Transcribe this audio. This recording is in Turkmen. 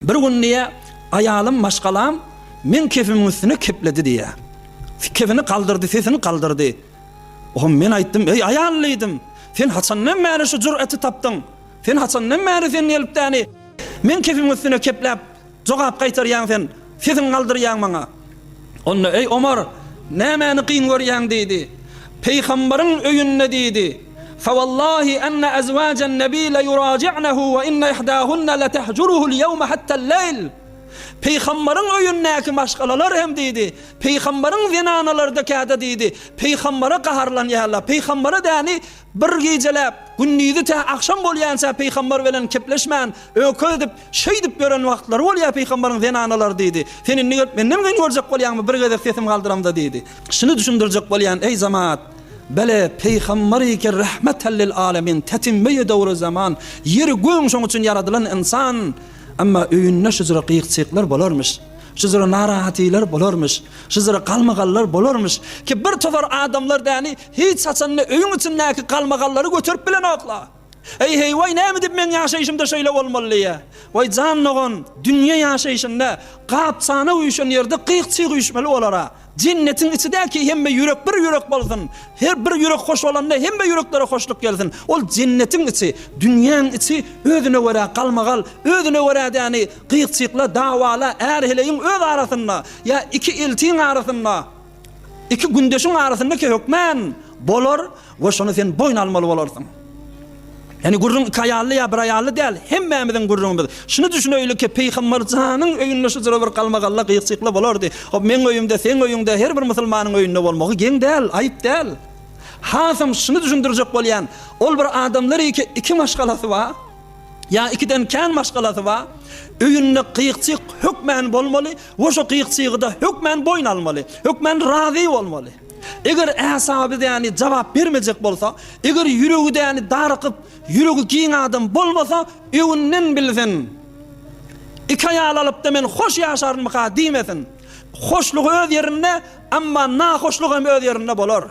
Bir gün niye ayalım maşgalam men kefimin üstüne kepledi diye. Kefini kaldırdı, sesini kaldırdı. Oğlum men aytdım, ey ayallıydım. Sen haçandan beri şu cüreti tapdın. Sen haçandan beri sen elipdani. Men kefimin üstüne keplep, jogap qaytaryan sen. Sesini kaldıryan bana. Onu ey Ömer, nämeni qyyn görýän dedi. Peygamberin öýünne dedi. فوالله أن أزواج النبي ليراجعنه وإن إحداهن لتهجره اليوم حتى الليل. Peygamberin öýünnäki maşgalalar hem dedi. Peygamberin zinanalarda käde dedi. Peygambere gaharlanýarlar. Peygambere däni bir geceläp günnüzi ta akşam bolýansa peygamber bilen kepleşmän, öködip, şeýdip gören wagtlary bolýar peygamberin zinanalar dedi. Senin menden görjek bolýanmy bir gede sesim galdyramda dedi. Şunu düşündirjek bolýan ey zamaat. Bele peygamberi ki rahmeten lil alemin tetimmeyi doğru zaman yeri göğün şoň üçin yaradylan insan amma öýünne şuzura qyýqçyklar bolarmyş, şuzura narahatiyler bolarmyş, şuzura qalmagallar bolarmyş ki bir tofar adamlar däni hiç saçanny öýün üçin näki qalmagallary götürüp bilen okla. Ey way näme dip men ýaşaýşymda şöyle bolmaly. Way jan nogon dünýä ýaşaýşynda gapsana uýuşan ýerde qyýqçyk uýuşmaly bolara. Cennetin içindeki hemme yürek bir yürek bolsun. Her bir yürek hoş olanda hemme yüreklere hoşluk gelsin. Ol cennetin içi, dünyanın içi özüne göre kalmagal, özüne göre yani qyýqçykla, dawala, erheleyin öz arasında ya iki eltin arasında, iki gündeşin arasında ki hükmen bolar ve şonu sen boyun almalı bolarsın. Yani gurrun kayallı ya birayallı değil. Hemmemizin gurrunumuz. Şunu düşünöýli ki Peygamber zanyň öýünde şu bir qalmagalla qyýqçykla bolardy. Hop men öýümde, sen öýüňde her bir musulmanyň öýünde bolmagy geň değil, aýyp değil. Hasam şunu düşündirjek bolýan, ol bir adamlar iki maşgalasy var. Ya ikiden kän maşgalasy var. Öýünde qyýqçyk hükmen bolmaly, we şu qyýqçygyda hükmen boyun almaly, hükmen razy bolmaly. Eger asaby yani cevap vermejek bolsa, eger ýüregi yani darqyp, ýüregi giň adam bolmasa, öýünden bilsin. İki ayal alıp da men hoş ýaşarmyka diýmesin. Hoşluk öz ýerinde, amma nahoşluk hem öz ýerinde bolar.